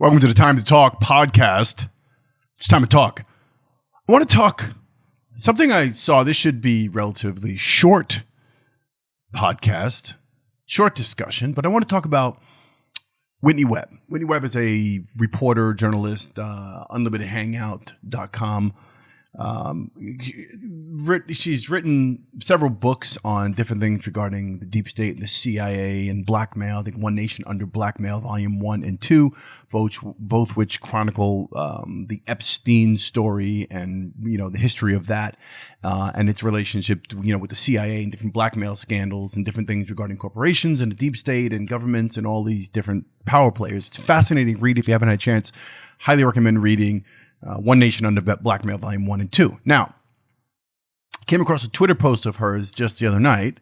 Welcome to the Time to Talk podcast. It's time to talk. I want to talk something I saw. This should be relatively short podcast, short discussion, but I want to talk about Whitney Webb. Whitney Webb is a reporter, journalist, unlimitedhangout.com. She's written several books on different things regarding the deep state and the CIA and blackmail. I think One Nation Under Blackmail, Volume 1 and 2, both which chronicle the Epstein story and, the history of that and its relationship, with the CIA and different blackmail scandals and different things regarding corporations and the deep state and governments and all these different power players. It's a fascinating read. If you haven't had a chance, highly recommend reading One Nation Under Blackmail, Volume 1 and 2. Now, came across a Twitter post of hers just the other night,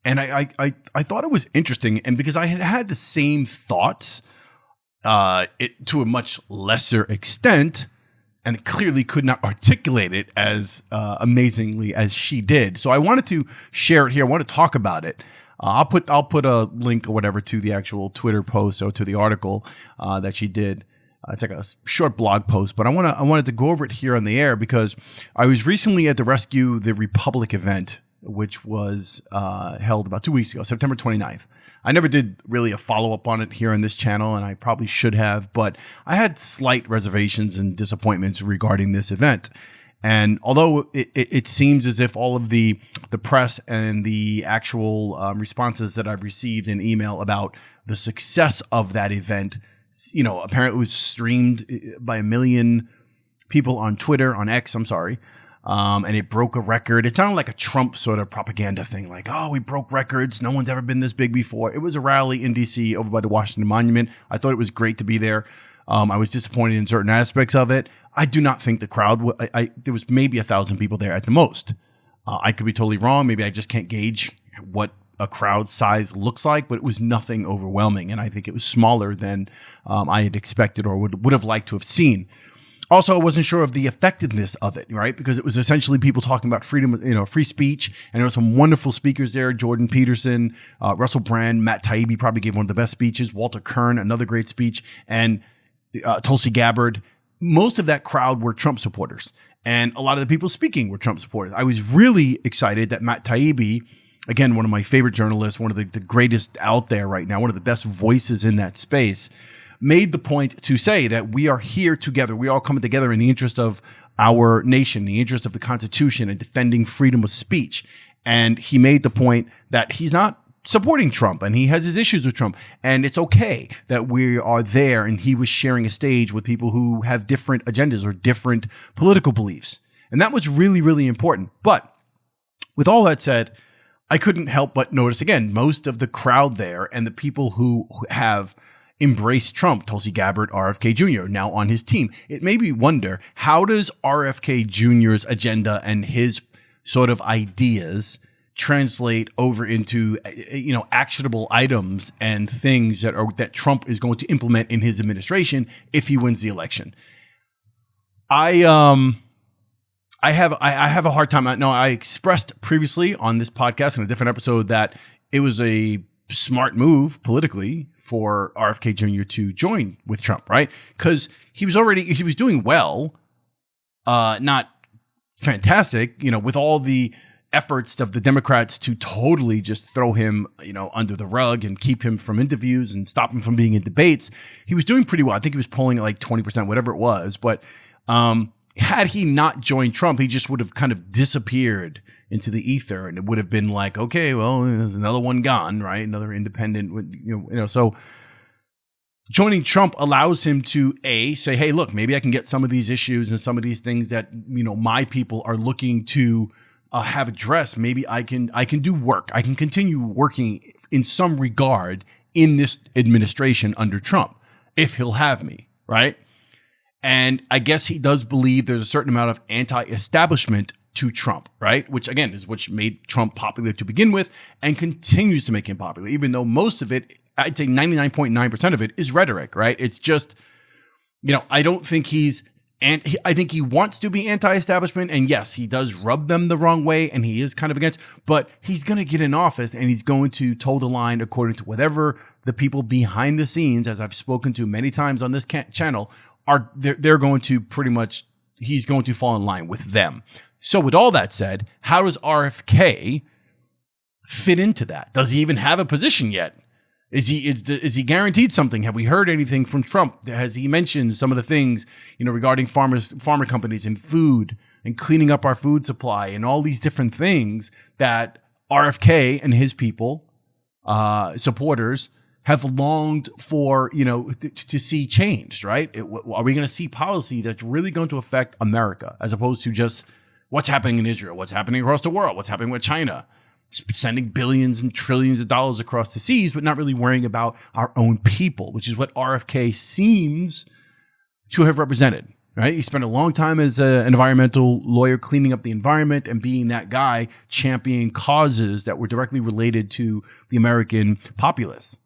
and I thought it was interesting, and because I had the same thoughts to a much lesser extent, and clearly could not articulate it as amazingly as she did. So I wanted to share it here. I want to talk about it. I'll put a link or whatever to the actual Twitter post or to the article that she did. It's like a short blog post, but I wanted to go over it here on the air because I was recently at the Rescue the Republic event, which was held about 2 weeks ago, September 29th. I never did really a follow-up on it here on this channel, and I probably should have, but I had slight reservations and disappointments regarding this event. And although it seems as if all of the press and the actual responses that I've received in email about the success of that event, apparently it was streamed by 1 million people on Twitter, on X, and it broke a record. It sounded like a Trump sort of propaganda thing, like, oh, we broke records. No one's ever been this big before. It was a rally in D.C. over by the Washington Monument. I thought it was great to be there. I was disappointed in certain aspects of it. I do not think the crowd, there was maybe 1,000 people there at the most. I could be totally wrong. Maybe I just can't gauge what a crowd size looks like, but it was nothing overwhelming. And I think it was smaller than I had expected or would have liked to have seen. Also, I wasn't sure of the effectiveness of it, right? Because it was essentially people talking about freedom, free speech. And there were some wonderful speakers there. Jordan Peterson, Russell Brand, Matt Taibbi probably gave one of the best speeches. Walter Kern, another great speech. And Tulsi Gabbard. Most of that crowd were Trump supporters. And a lot of the people speaking were Trump supporters. I was really excited that Matt Taibbi, again, one of my favorite journalists, one of the greatest out there right now, one of the best voices in that space, made the point to say that we are here together. We are all coming together in the interest of our nation, the interest of the Constitution and defending freedom of speech. And he made the point that he's not supporting Trump and he has his issues with Trump. And it's okay that we are there. And he was sharing a stage with people who have different agendas or different political beliefs. And that was really, really important. But with all that said, I couldn't help but notice, again, most of the crowd there and the people who have embraced Trump, Tulsi Gabbard, RFK Jr., now on his team. It made me wonder, how does RFK Jr.'s agenda and his sort of ideas translate over into, actionable items and things that Trump is going to implement in his administration if he wins the election? I have a hard time. No, I expressed previously on this podcast in a different episode that it was a smart move politically for RFK Jr. to join with Trump, right? Because he was doing well, not fantastic, with all the efforts of the Democrats to totally just throw him, under the rug and keep him from interviews and stop him from being in debates. He was doing pretty well. I think he was polling at like 20%, whatever it was. But had he not joined Trump, he just would have kind of disappeared into the ether, and it would have been like, okay, well, there's another one gone, right? Another independent, So joining Trump allows him to say, hey, look, maybe I can get some of these issues and some of these things that my people are looking to have addressed. Maybe I can do work. I can continue working in some regard in this administration under Trump if he'll have me, right? And I guess he does believe there's a certain amount of anti-establishment to Trump, right? Which again is what made Trump popular to begin with and continues to make him popular, even though most of it, I'd say 99.9% of it is rhetoric, right? It's just, I don't think he's and I think he wants to be anti-establishment, and yes, he does rub them the wrong way, and he is kind of against, but he's going to get in office, and he's going to toe the line according to whatever the people behind the scenes, as I've spoken to many times on this channel, are. They're going to pretty much, he's going to fall in line with them. So with all that said, how does RFK fit into that? Does he even have a position yet? Is he guaranteed something? Have we heard anything from Trump? Has he mentioned some of the things, regarding farmer companies and food and cleaning up our food supply and all these different things that RFK and his people, supporters, have longed for, to see changed, right? Are we going to see policy that's really going to affect America as opposed to just what's happening in Israel, what's happening across the world, what's happening with China? Sending billions and trillions of dollars across the seas, but not really worrying about our own people, which is what RFK seems to have represented, right? He spent a long time as an environmental lawyer cleaning up the environment and being that guy championing causes that were directly related to the American populace.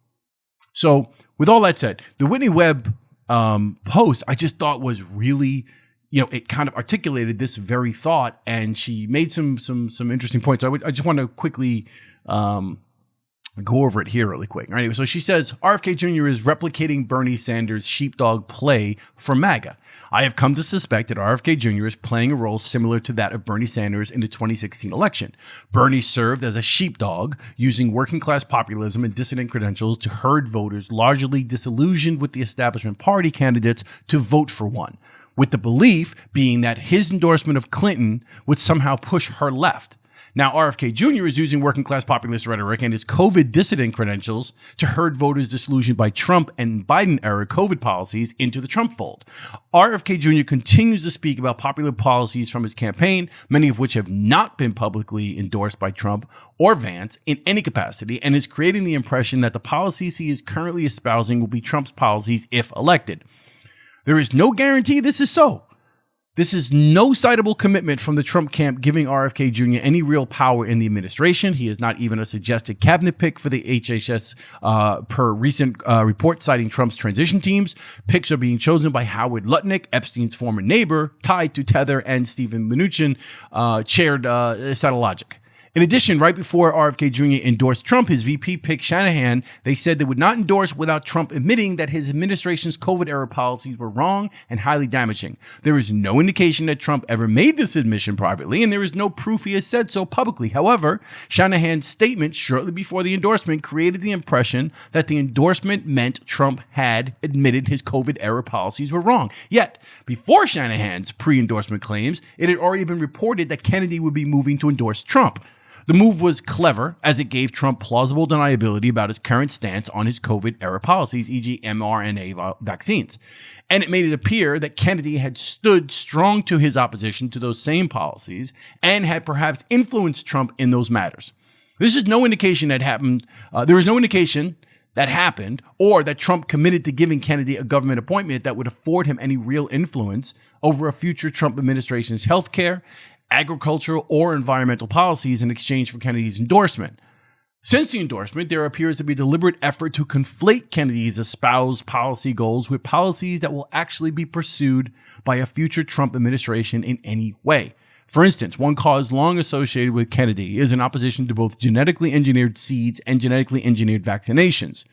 So with all that said, the Whitney Web post I just thought was really, it kind of articulated this very thought, and she made some interesting points. I just want to quickly go over it here really quick. Anyway, so she says, RFK Jr. is replicating Bernie Sanders' sheepdog play for MAGA. I have come to suspect that RFK Jr. is playing a role similar to that of Bernie Sanders in the 2016 election. Bernie served as a sheepdog, using working class populism and dissident credentials to herd voters largely disillusioned with the establishment party candidates to vote for one, with the belief being that his endorsement of Clinton would somehow push her left. Now, RFK Jr. is using working class populist rhetoric and his COVID dissident credentials to herd voters disillusioned by Trump and Biden era COVID policies into the Trump fold. RFK Jr. continues to speak about popular policies from his campaign, many of which have not been publicly endorsed by Trump or Vance in any capacity, and is creating the impression that the policies he is currently espousing will be Trump's policies if elected. There is no guarantee this is so. This is no citable commitment from the Trump camp giving RFK Jr. any real power in the administration. He is not even a suggested cabinet pick for the HHS per recent report citing Trump's transition teams. Picks are being chosen by Howard Lutnick, Epstein's former neighbor, tied to Tether, and Stephen Mnuchin, chaired Satellogic. In addition, right before RFK Jr. endorsed Trump, his VP picked Shanahan. They said they would not endorse without Trump admitting that his administration's COVID-era policies were wrong and highly damaging. There is no indication that Trump ever made this admission privately, and there is no proof he has said so publicly. However, Shanahan's statement shortly before the endorsement created the impression that the endorsement meant Trump had admitted his COVID-era policies were wrong. Yet, before Shanahan's pre-endorsement claims, it had already been reported that Kennedy would be moving to endorse Trump. The move was clever, as it gave Trump plausible deniability about his current stance on his COVID-era policies, e.g. mRNA vaccines. And it made it appear that Kennedy had stood strong to his opposition to those same policies and had perhaps influenced Trump in those matters. This is no indication that happened. There is no indication that happened or that Trump committed to giving Kennedy a government appointment that would afford him any real influence over a future Trump administration's health care, agricultural, or environmental policies in exchange for Kennedy's endorsement. Since the endorsement, there appears to be a deliberate effort to conflate Kennedy's espoused policy goals with policies that will actually be pursued by a future Trump administration in any way. For instance, one cause long associated with Kennedy is an opposition to both genetically engineered seeds and genetically engineered vaccinations.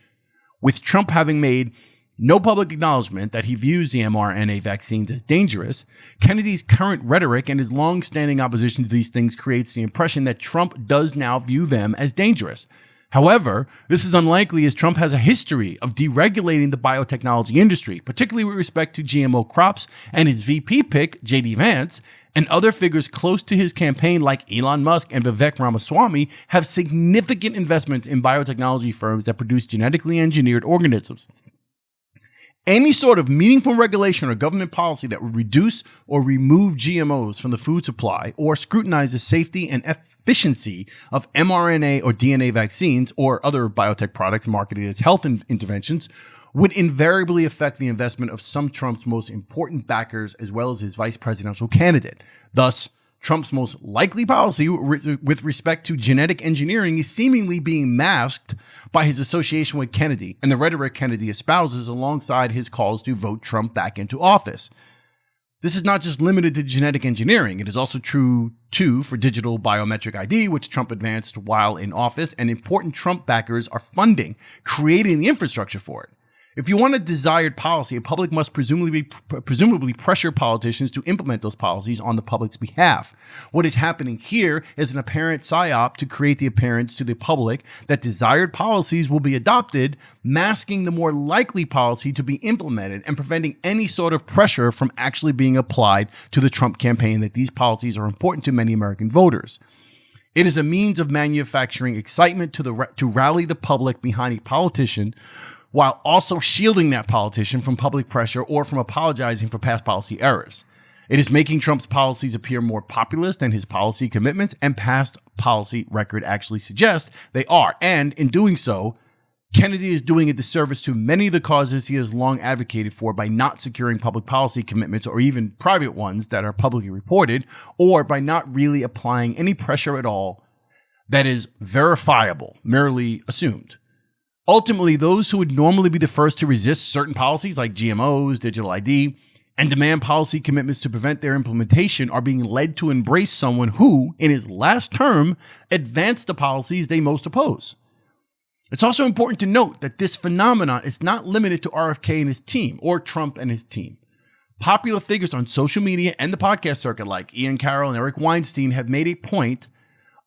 With Trump having made no public acknowledgement that he views the mRNA vaccines as dangerous, Kennedy's current rhetoric and his long-standing opposition to these things creates the impression that Trump does now view them as dangerous. However, this is unlikely as Trump has a history of deregulating the biotechnology industry, particularly with respect to GMO crops, and his VP pick, J.D. Vance, and other figures close to his campaign like Elon Musk and Vivek Ramaswamy have significant investments in biotechnology firms that produce genetically engineered organisms. Any sort of meaningful regulation or government policy that would reduce or remove GMOs from the food supply or scrutinize the safety and efficiency of mRNA or DNA vaccines or other biotech products marketed as health interventions would invariably affect the investment of some Trump's most important backers as well as his vice presidential candidate. Thus, Trump's most likely policy with respect to genetic engineering is seemingly being masked by his association with Kennedy and the rhetoric Kennedy espouses alongside his calls to vote Trump back into office. This is not just limited to genetic engineering. It is also true, too, for digital biometric ID, which Trump advanced while in office, and important Trump backers are funding, creating the infrastructure for it. If you want a desired policy, a public must presumably pressure politicians to implement those policies on the public's behalf. What is happening here is an apparent psyop to create the appearance to the public that desired policies will be adopted, masking the more likely policy to be implemented and preventing any sort of pressure from actually being applied to the Trump campaign that these policies are important to many American voters. It is a means of manufacturing excitement to rally the public behind a politician, while also shielding that politician from public pressure or from apologizing for past policy errors. It is making Trump's policies appear more populist than his policy commitments and past policy record actually suggests they are. And in doing so, Kennedy is doing a disservice to many of the causes he has long advocated for by not securing public policy commitments or even private ones that are publicly reported, or by not really applying any pressure at all that is verifiable, merely assumed. Ultimately, those who would normally be the first to resist certain policies like GMOs, digital ID, and demand policy commitments to prevent their implementation are being led to embrace someone who, in his last term, advanced the policies they most oppose. It's also important to note that this phenomenon is not limited to RFK and his team or Trump and his team. Popular figures on social media and the podcast circuit like Ian Carroll and Eric Weinstein have made a point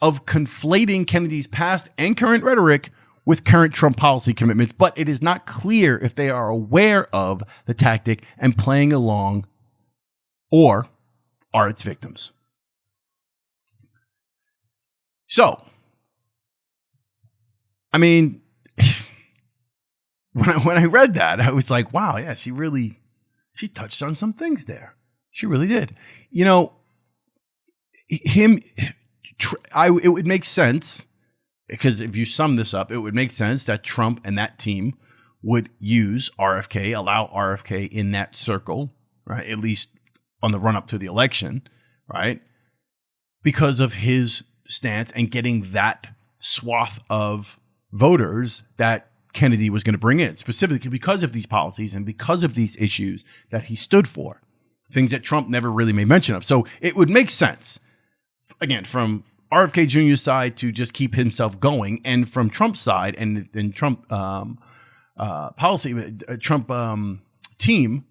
of conflating Kennedy's past and current rhetoric with current Trump policy commitments, but it is not clear if they are aware of the tactic and playing along or are its victims. So, I mean, when I read that, I was like, wow, yeah, she touched on some things there. She really did. You know, it would make sense, because if you sum this up, it would make sense that Trump and that team would use RFK, allow RFK in that circle, right? At least on the run up to the election, right? Because of his stance and getting that swath of voters that Kennedy was going to bring in, specifically because of these policies and because of these issues that he stood for, things that Trump never really made mention of. So it would make sense, again, from RFK Jr.'s side to just keep himself going, and from Trump's side and Trump Trump team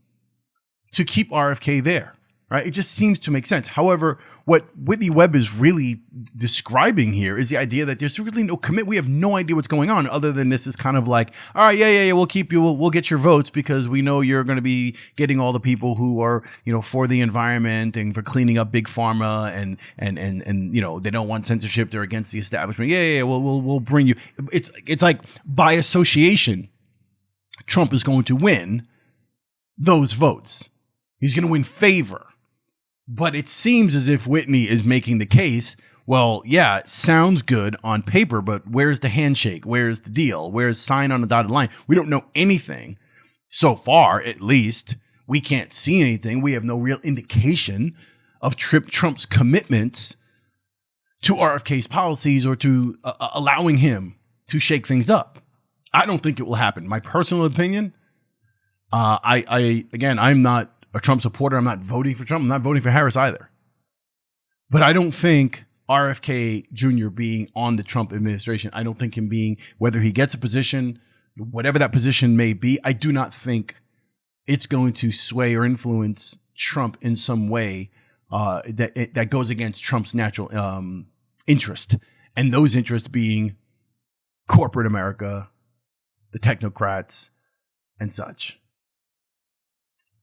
to keep RFK there, right? It just seems to make sense. However, what Whitney Webb is really describing here is the idea that there's really no commit. We have no idea what's going on other than this is kind of like, all right, yeah, we'll keep you, we'll get your votes because we know you're going to be getting all the people who are, for the environment and for cleaning up big pharma and they don't want censorship. They're against the establishment. Yeah, we'll bring you. It's like by association, Trump is going to win those votes. He's going to win favor. But it seems as if Whitney is making the case, well, yeah, it sounds good on paper, but where's the handshake? Where's the deal? Where's sign on the dotted line? We don't know anything. So far, at least, we can't see anything. We have no real indication of Trump's commitments to RFK's policies or to allowing him to shake things up. I don't think it will happen. My personal opinion, I'm not a Trump supporter. I'm not voting for Trump. I'm not voting for Harris either. But I don't think RFK Jr. being on the Trump administration, I don't think him being, whether he gets a position, whatever that position may be, I do not think it's going to sway or influence Trump in some way that goes against Trump's natural interest. And those interests being corporate America, the technocrats, and such.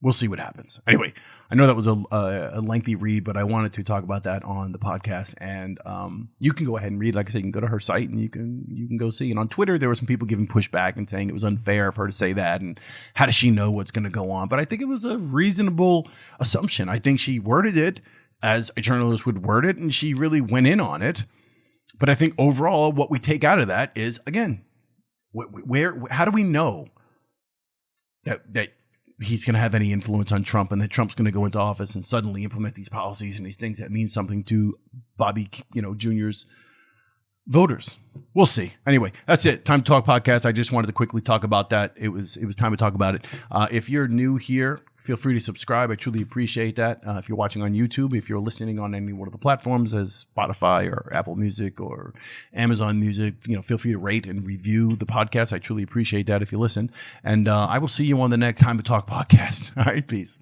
We'll see what happens. Anyway, I know that was a lengthy read, but I wanted to talk about that on the podcast. And you can go ahead and read. Like I said, you can go to her site and you can go see. And on Twitter, there were some people giving pushback and saying it was unfair of her to say that. And how does she know what's going to go on? But I think it was a reasonable assumption. I think she worded it as a journalist would word it, and she really went in on it. But I think overall, what we take out of that is, again, how do we know that he's going to have any influence on Trump and that Trump's going to go into office and suddenly implement these policies and these things that mean something to Bobby, Jr.'s voters. We'll see. Anyway, that's it. Time to Talk podcast. I just wanted to quickly talk about that. It was time to talk about it. If you're new here, feel free to subscribe. I truly appreciate that. If you're watching on YouTube, if you're listening on any one of the platforms as Spotify or Apple Music or Amazon Music, feel free to rate and review the podcast. I truly appreciate that if you listen. And I will see you on the next Time to Talk podcast. All right, peace.